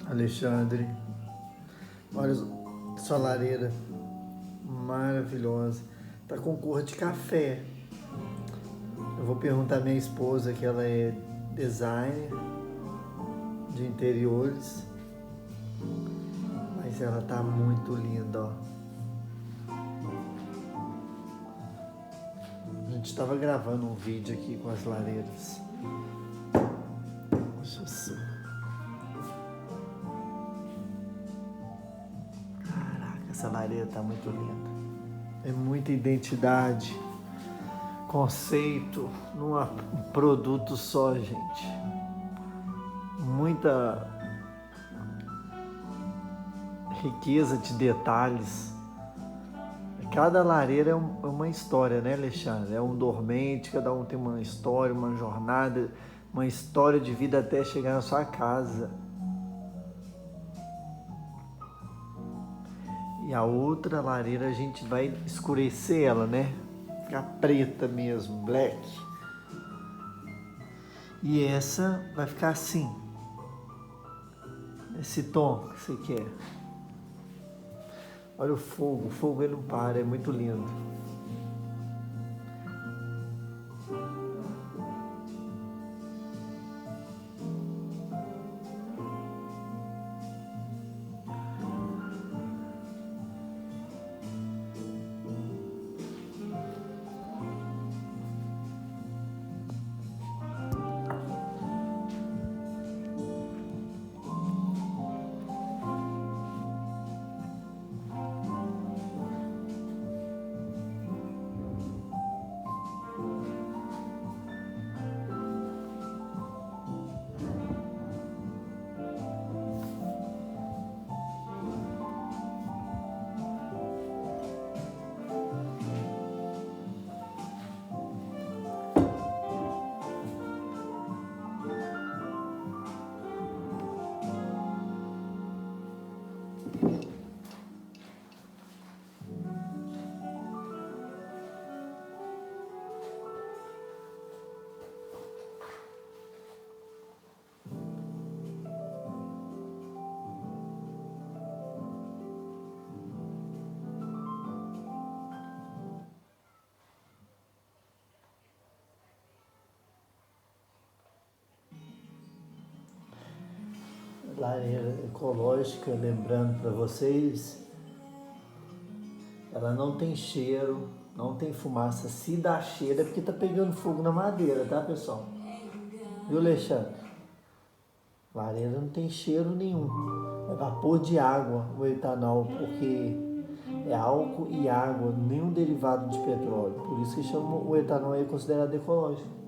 Alexandre, olha sua lareira maravilhosa. Tá com cor de café. Eu vou perguntar à minha esposa, que ela é designer de interiores, mas ela tá muito linda, ó. A gente estava gravando um vídeo aqui com as lareiras. Nossa. Caraca, essa lareira tá muito linda. É muita identidade, conceito num produto só, gente. Muita riqueza de detalhes. Cada lareira é uma história, né, Alexandre? É um dormente, cada um tem uma história, uma jornada, uma história de vida até chegar na sua casa. E a outra lareira a gente vai escurecer ela, né? Ficar preta mesmo, black. E essa vai ficar assim. Esse tom que você quer. Olha o fogo ele não para, é muito lindo. Lareira ecológica, lembrando para vocês, ela não tem cheiro, não tem fumaça. Se dá cheiro é porque tá pegando fogo na madeira, tá, pessoal? Viu, Alexandre? Lareira não tem cheiro nenhum. É vapor de água o etanol, porque é álcool e água, nenhum derivado de petróleo. Por isso que chama o etanol é considerado ecológico.